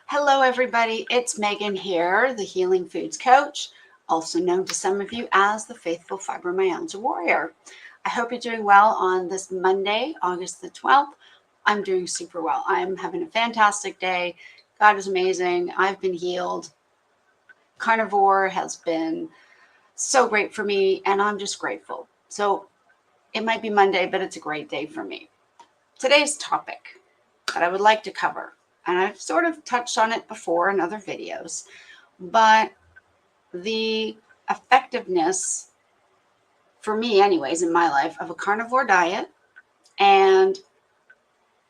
Hello, everybody. It's Megan here, the Healing Foods Coach, also known to some of you as the Faithful Fibromyalgia Warrior. I hope you're doing well on this Monday, August the 12th. I'm doing super well. I'm having a fantastic day. God is amazing. I've been healed. Carnivore has been so great for me, and I'm just grateful. So it might be Monday, but it's a great day for me. Today's topic that I would like to cover, and I've sort of touched on it before in other videos, but the effectiveness, for me anyways, in my life, of a carnivore diet and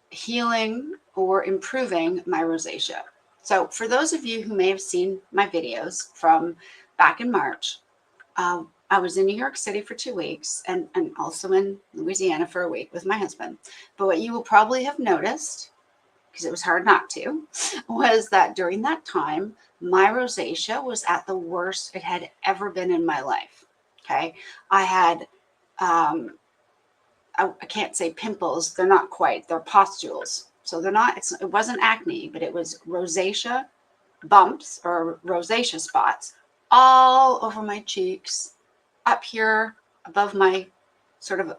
healing or improving my rosacea. So for those of you who may have seen my videos from back in March, I was in New York City for 2 weeks and also in Louisiana for a week with my husband. But what you will probably have noticed, because it was hard not to, was that during that time, my rosacea was at the worst it had ever been in my life. Okay. I had, I can't say pimples. They're not quite, they're pustules. So they're not, it wasn't acne, but it was rosacea bumps or rosacea spots all over my cheeks, up here above my sort of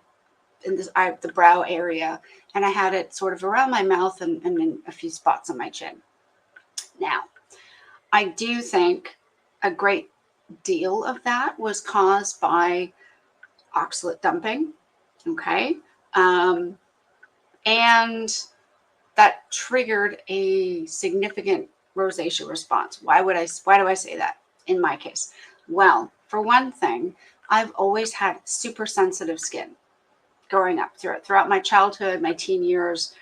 in this the brow area, and I had it sort of around my mouth and in a few spots on my chin. Now, I do think a great deal of that was caused by oxalate dumping, okay, and that triggered a significant rosacea response. Why do I say that in my case? Well, for one thing, I've always had super sensitive skin growing up throughout my childhood, my teen years.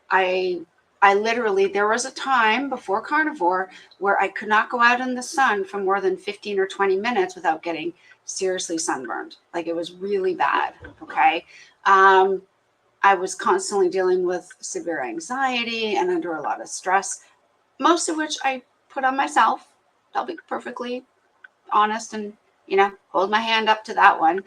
I literally, there was a time before carnivore where I could not go out in the sun for more than 15 or 20 minutes without getting seriously sunburned. Like, it was really bad. Okay. I was constantly dealing with severe anxiety and under a lot of stress, most of which I put on myself. I'll be perfectly honest and, hold my hand up to that one.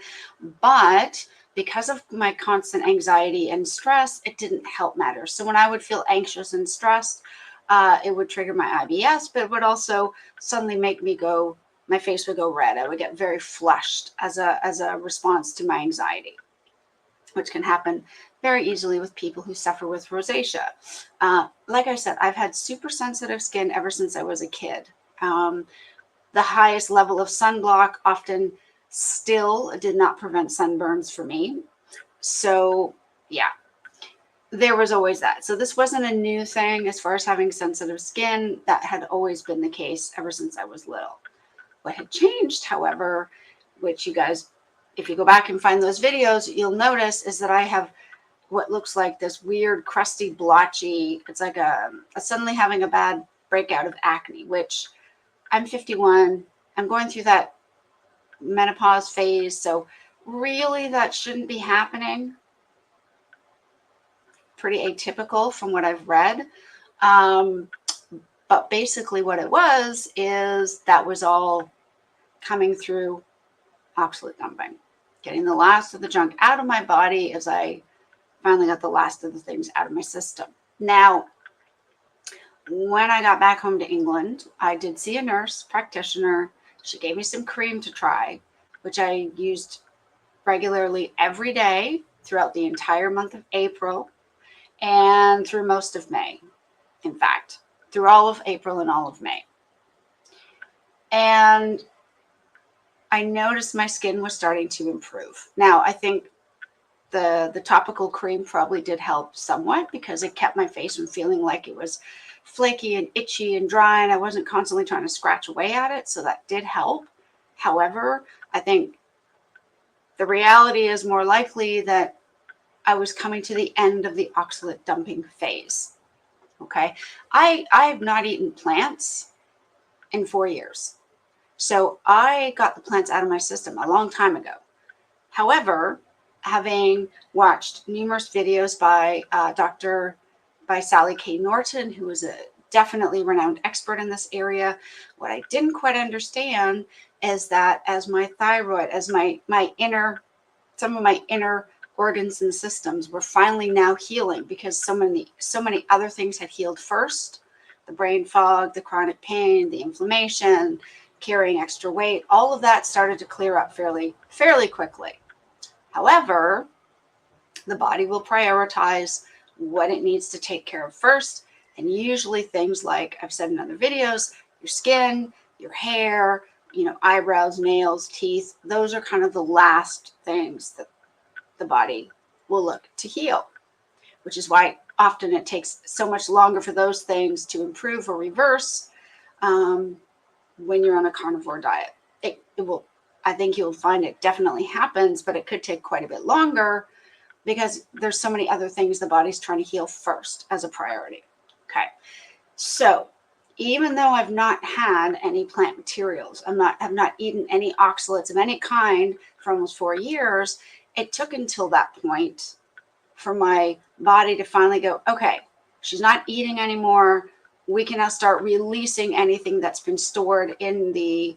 But because of my constant anxiety and stress, it didn't help matters. So when I would feel anxious and stressed, it would trigger my IBS, but it would also suddenly make me go, my face would go red. I would get very flushed as a response to my anxiety, which can happen very easily with people who suffer with rosacea. Like I said, I've had super sensitive skin ever since I was a kid. The highest level of sunblock often still did not prevent sunburns for me. So yeah, there was always that. So this wasn't a new thing as far as having sensitive skin. That had always been the case ever since I was little. What had changed, however, which you guys, if you go back and find those videos, you'll notice, is that I have what looks like this weird, crusty, blotchy, it's like a suddenly having a bad breakout of acne, which I'm 51. I'm going through that menopause phase. So really that shouldn't be happening. Pretty atypical from what I've read. But basically what it was is that was all coming through oxalate dumping, getting the last of the junk out of my body as I finally got the last of the things out of my system. Now, when I got back home to England, I did see a nurse practitioner. She gave me some cream to try, which I used regularly every day throughout the entire month of April and through most of May. In fact, through all of April and all of May. And I noticed my skin was starting to improve. Now, I think the topical cream probably did help somewhat because it kept my face from feeling like it was flaky and itchy and dry, and I wasn't constantly trying to scratch away at it. So that did help. However, I think the reality is more likely that I was coming to the end of the oxalate dumping phase. Okay. I have not eaten plants in 4 years. So I got the plants out of my system a long time ago. However, having watched numerous videos by Sally K. Norton, who is a definitely renowned expert in this area, what I didn't quite understand is that as my thyroid, as some of my inner organs and systems were finally now healing because so many other things had healed first. the brain fog, the chronic pain, the inflammation, carrying extra weight, all of that started to clear up fairly quickly. However, the body will prioritize what it needs to take care of first. And usually things like I've said in other videos, your skin, your hair, eyebrows, nails, teeth, those are kind of the last things that the body will look to heal, which is why often it takes so much longer for those things to improve or reverse when you're on a carnivore diet. It will, I think you'll find it definitely happens, but it could take quite a bit longer because there's so many other things the body's trying to heal first as a priority. Okay. So even though I've not had any plant materials, have not eaten any oxalates of any kind for almost 4 years, it took until that point for my body to finally go, okay, she's not eating anymore. We can now start releasing anything that's been stored in the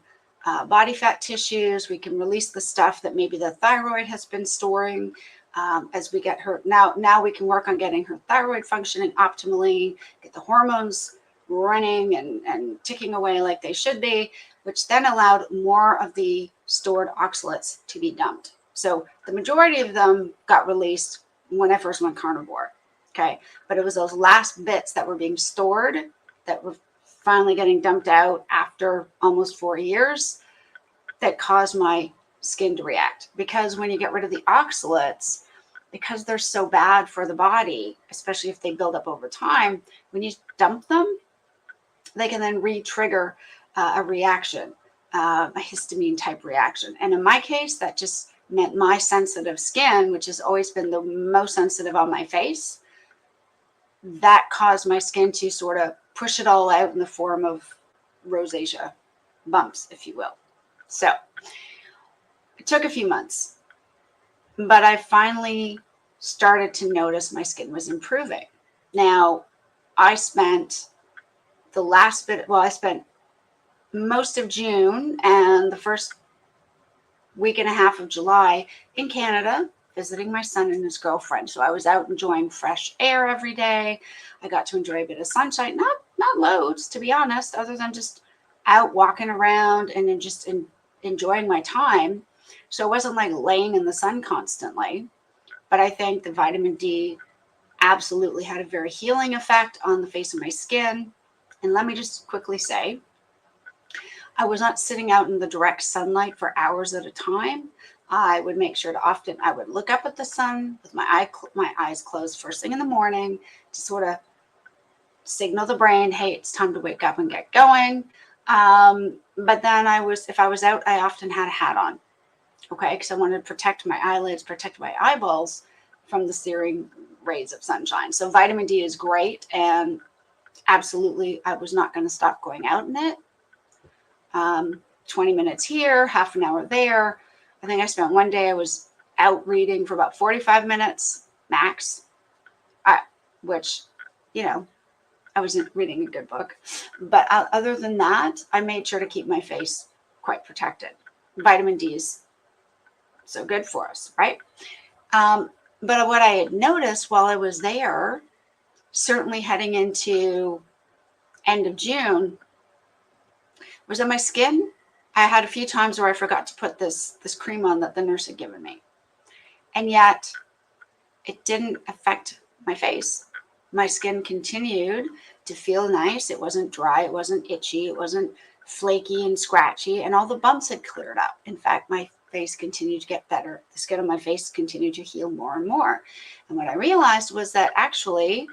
body fat tissues. We can release the stuff that maybe the thyroid has been storing as we get her. Now we can work on getting her thyroid functioning optimally, get the hormones running and ticking away like they should be, which then allowed more of the stored oxalates to be dumped. So the majority of them got released when I first went carnivore. Okay. But it was those last bits that were being stored that were finally getting dumped out after almost 4 years that caused my skin to react. Because when you get rid of the oxalates, because they're so bad for the body, especially if they build up over time, when you dump them, they can then re-trigger a reaction, a histamine type reaction. And in my case, that just meant my sensitive skin, which has always been the most sensitive on my face, that caused my skin to sort of push it all out in the form of rosacea bumps, if you will. So it took a few months, but I finally started to notice my skin was improving. Now, I spent I spent most of June and the first week and a half of July in Canada, visiting my son and his girlfriend. So I was out enjoying fresh air every day. I got to enjoy a bit of sunshine, not loads, to be honest, other than just out walking around and just enjoying my time. So it wasn't like laying in the sun constantly. But I think the vitamin D absolutely had a very healing effect on the face of my skin. And let me just quickly say, I was not sitting out in the direct sunlight for hours at a time. I would make sure I would look up at the sun with my eyes closed first thing in the morning to sort of signal the brain, hey, it's time to wake up and get going. But then if I was out, I often had a hat on, okay, because I wanted to protect my eyelids, protect my eyeballs from the searing rays of sunshine. So vitamin D is great, and absolutely, I was not going to stop going out in it. 20 minutes here, half an hour there. I think I spent one day, I was out reading for about 45 minutes max, which, I wasn't reading a good book. But other than that, I made sure to keep my face quite protected. Vitamin D is so good for us, right? But what I had noticed while I was there, certainly heading into end of June, was that my skin, I had a few times where I forgot to put this cream on that the nurse had given me. And yet it didn't affect my face. My skin continued to feel nice. It wasn't dry. It wasn't itchy. It wasn't flaky and scratchy. And all the bumps had cleared up. In fact, my face continued to get better. The skin on my face continued to heal more and more. And what I realized was that actually,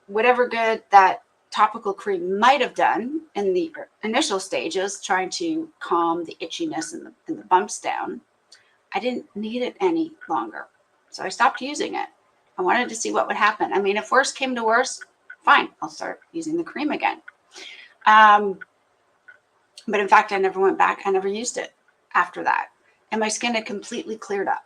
whatever good that topical cream might have done in the initial stages, trying to calm the itchiness and the bumps down, I didn't need it any longer. So I stopped using it. I wanted to see what would happen. I mean, if worse came to worse, fine, I'll start using the cream again. But in fact, I never went back. I never used it after that. And my skin had completely cleared up.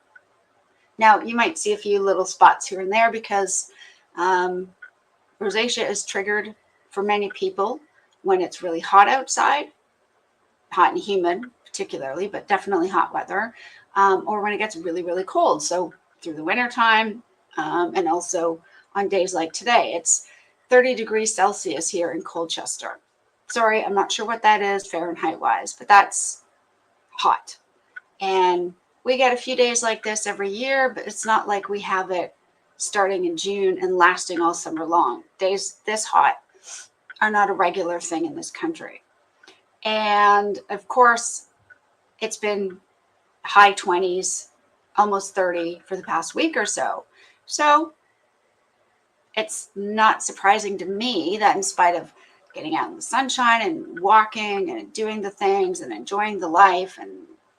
Now, you might see a few little spots here and there because rosacea is triggered for many people when it's really hot outside, hot and humid particularly, but definitely hot weather, or when it gets really, really cold. So through the winter time, and also on days like today, 30 degrees Celsius here in Colchester. Sorry, I'm not sure what that is Fahrenheit wise, but that's hot. And we get a few days like this every year, but it's not like we have it starting in June and lasting all summer long. Days this hot are not a regular thing in this country. And of course, it's been high 20s, almost 30 for the past week or so. So it's not surprising to me that in spite of getting out in the sunshine and walking and doing the things and enjoying the life and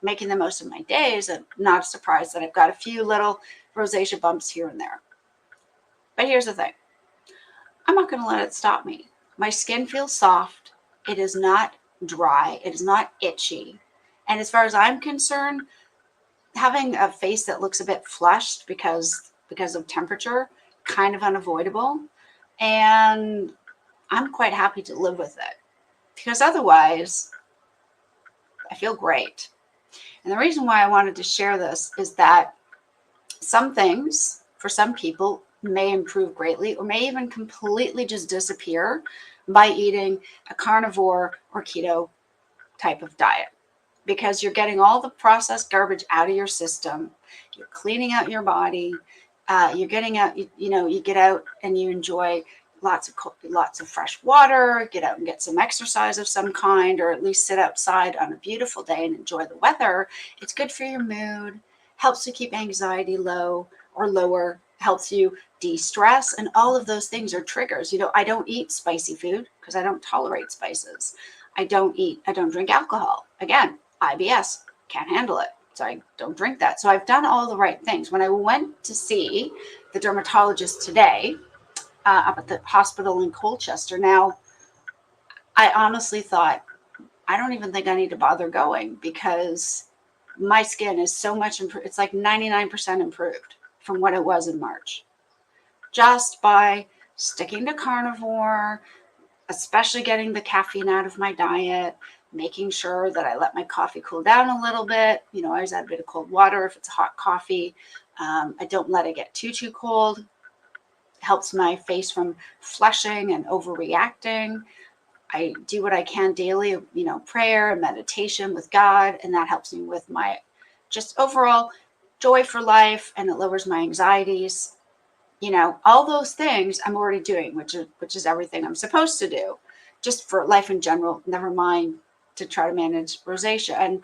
making the most of my days, I'm not surprised that I've got a few little rosacea bumps here and there. But here's the thing. I'm not going to let it stop me. My skin feels soft. It is not dry. It is not itchy. And as far as I'm concerned, having a face that looks a bit flushed because of temperature, kind of unavoidable. And I'm quite happy to live with it because otherwise I feel great. And the reason why I wanted to share this is that some things for some people may improve greatly or may even completely just disappear by eating a carnivore or keto type of diet, because you're getting all the processed garbage out of your system. You're cleaning out your body. You're getting out, you get out and you enjoy lots of fresh water, get out and get some exercise of some kind, or at least sit outside on a beautiful day and enjoy the weather. It's good for your mood, helps you keep anxiety low or lower, helps you de-stress, and all of those things are triggers. I don't eat spicy food because I don't tolerate spices. I don't drink alcohol. Again, IBS, can't handle it. So I don't drink that. So I've done all the right things. When I went to see the dermatologist today up at the hospital in Colchester, now I honestly thought, I don't even think I need to bother going because my skin is so much improved. It's like 99% improved from what it was in March, just by sticking to carnivore, especially getting the caffeine out of my diet, making sure that I let my coffee cool down a little bit. I always add a bit of cold water if it's a hot coffee. I don't let it get too cold. It helps my face from flushing and overreacting. I do what I can daily, prayer and meditation with God, and that helps me with my just overall joy for life, and it lowers my anxieties. All those things I'm already doing, which is everything I'm supposed to do just for life in general, never mind to try to manage rosacea. And,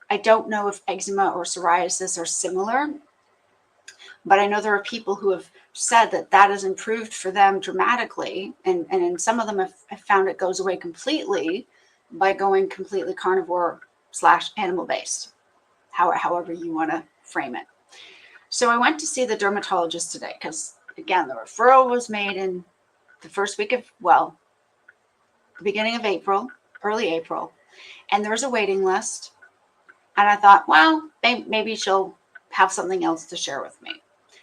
I don't know if eczema or psoriasis are similar, but I know there are people who have said that has improved for them dramatically. And in some of them have found it goes away completely by going completely carnivore / animal based, however you want to frame it. So I went to see the dermatologist today because, again, the referral was made in the first week of, the beginning of April, early April, and there was a waiting list. And I thought, well, maybe she'll have something else to share with me.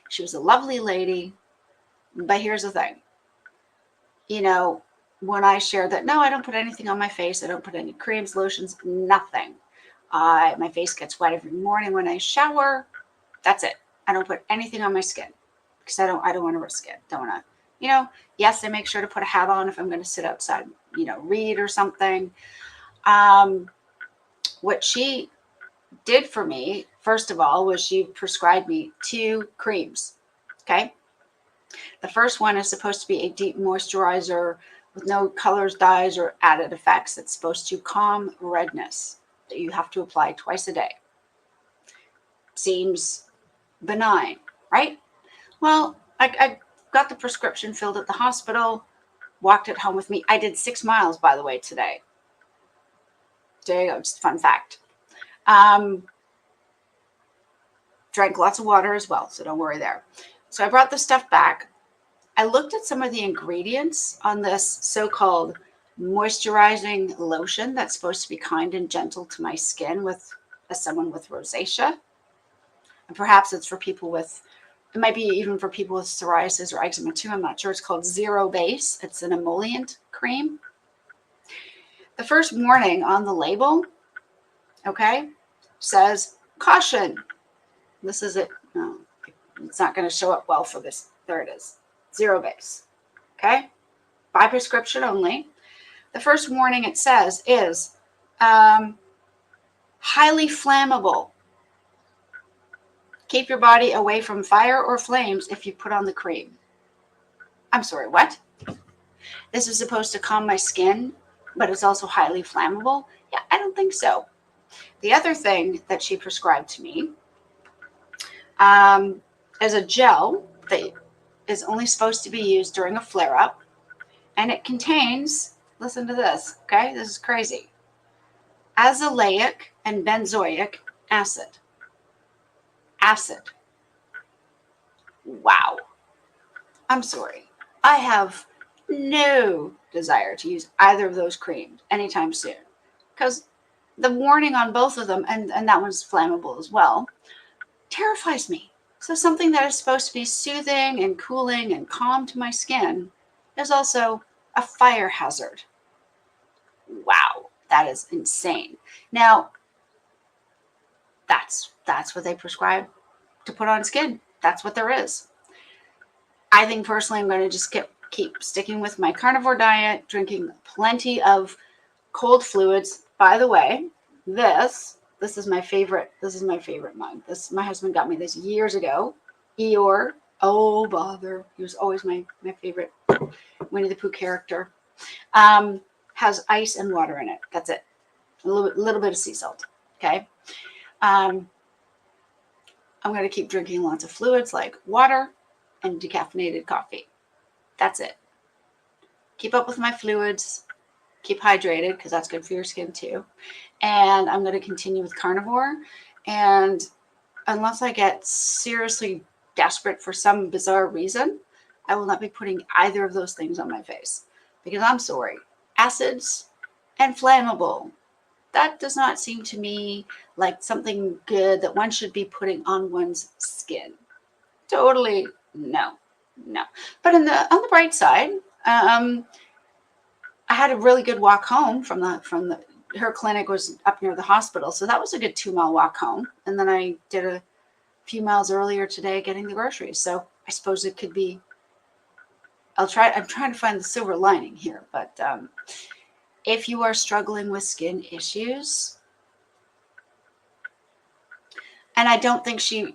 She was a lovely lady, but here's the thing. When I shared that, no, I don't put anything on my face. I don't put any creams, lotions, nothing. My face gets wet every morning when I shower. That's it. I don't put anything on my skin because I don't want to risk it. Don't want to, yes, I make sure to put a hat on if I'm going to sit outside, read or something. What she did for me, first of all, was she prescribed me 2 creams. Okay. The first one is supposed to be a deep moisturizer with no colors, dyes, or added effects. It's supposed to calm redness that you have to apply twice a day. Seems benign, right? Well, I got the prescription filled at the hospital, walked it home with me. I did 6 miles, by the way, today. There you go, just a fun fact. Drank lots of water as well, so don't worry there. So I brought the stuff back. I looked at some of the ingredients on this so-called moisturizing lotion that's supposed to be kind and gentle to my skin as someone with rosacea. And perhaps it's for people with, it might be even for people with psoriasis or eczema too. I'm not sure. It's called Zero Base. It's an emollient cream. The first warning on the label, okay, says caution. This is it. No, it's not going to show up well for this. There it is. Zero Base. okay? By prescription only. The first warning it says is highly flammable. Keep your body away from fire or flames if you put on the cream. I'm sorry, what? This is supposed to calm my skin, but it's also highly flammable? Yeah, I don't think so. The other thing that she prescribed to me is a gel that is only supposed to be used during a flare-up, and it contains, listen to this, okay? This is crazy. Azelaic and benzoic acid. Acid. Wow. I'm sorry. I have no desire to use either of those creams anytime soon, because the warning on both of them, and that one's flammable as well, terrifies me. So something that is supposed to be soothing and cooling and calm to my skin is also a fire hazard. Wow, that is insane. Now, that's what they prescribe to put on skin. That's what there is. I think personally I'm going to just keep sticking with my carnivore diet, drinking plenty of cold fluids. By the way, this is my favorite. This is my favorite mug. My husband got me this years ago. Eeyore. Oh bother. He was always my favorite Winnie the Pooh character. Has ice and water in it. That's it. A little bit of sea salt. Okay. I'm going to keep drinking lots of fluids like water and decaffeinated coffee. That's it. Keep up with my fluids. Keep hydrated because that's good for your skin too. And I'm going to continue with carnivore. And unless I get seriously desperate for some bizarre reason, I will not be putting either of those things on my face because I'm sorry. Acids and flammable. That does not seem to me like something good that one should be putting on one's skin. Totally no. But on the bright side, I had a really good walk home from her clinic was up near the hospital, so that was a good 2-mile walk home. And then I did a few miles earlier today getting the groceries. So I suppose it could be. I'm trying to find the silver lining here, but if you are struggling with skin issues, and I don't think she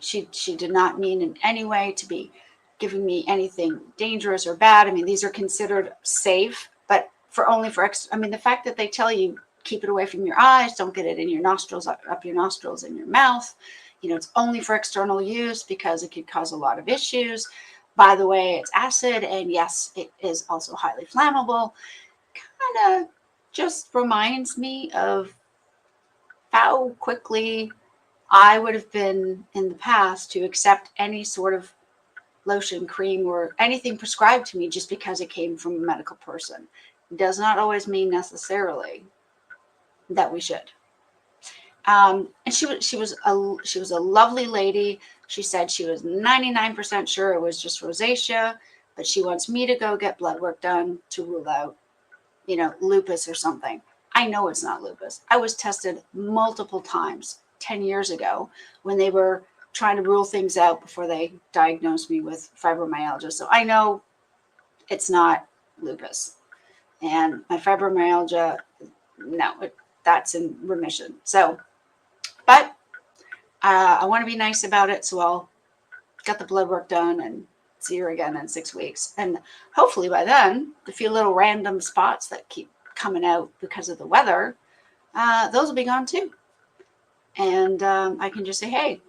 did not mean in any way to be giving me anything dangerous or bad. I mean, these are considered safe, but the fact that they tell you keep it away from your eyes, don't get it in your nostrils, up your nostrils, in your mouth. It's only for external use because it could cause a lot of issues. By the way, it's acid, and yes, it is also highly flammable. Kind of just reminds me of how quickly I would have been in the past to accept any sort of lotion, cream, or anything prescribed to me just because it came from a medical person. It does not always mean necessarily that we should. And she was a lovely lady. She said she was 99% sure it was just rosacea, but she wants me to go get blood work done to rule out, lupus or something. I know it's not lupus. I was tested multiple times 10 years ago when they were trying to rule things out before they diagnosed me with fibromyalgia. So I know it's not lupus. And my fibromyalgia, no, that's in remission. So, but I want to be nice about it. So I'll get the blood work done and see her again in 6 weeks. And hopefully by then, the few little random spots that keep coming out because of the weather, those will be gone too. And I can just say, hey,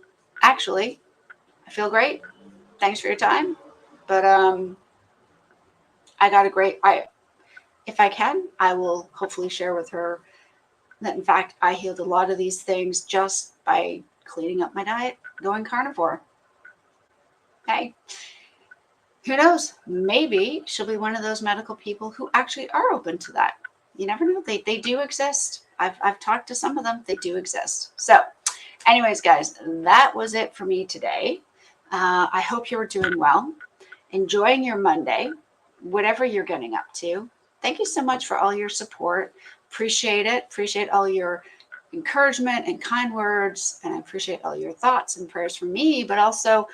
actually, I feel great. Thanks for your time. But I got if I can, I will hopefully share with her that, in fact, I healed a lot of these things just by cleaning up my diet, going carnivore. Hey, who knows? Maybe she'll be one of those medical people who actually are open to that. You never know. They do exist. I've talked to some of them. They do exist. So anyways, guys, that was it for me today. I hope you were doing well, enjoying your Monday, whatever you're getting up to. Thank you so much for all your support. Appreciate it. Appreciate all your encouragement and kind words. And I appreciate all your thoughts and prayers for me, but also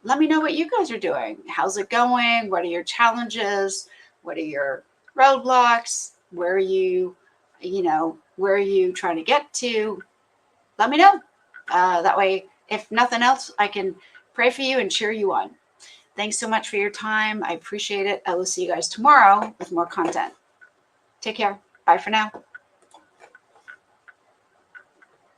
let me know what you guys are doing. How's it going? What are your challenges? What are your roadblocks? Where are you, where are you trying to get to? Let me know. That way, if nothing else, I can pray for you and cheer you on. Thanks so much for your time. I appreciate it. I will see you guys tomorrow with more content. Take care. Bye for now.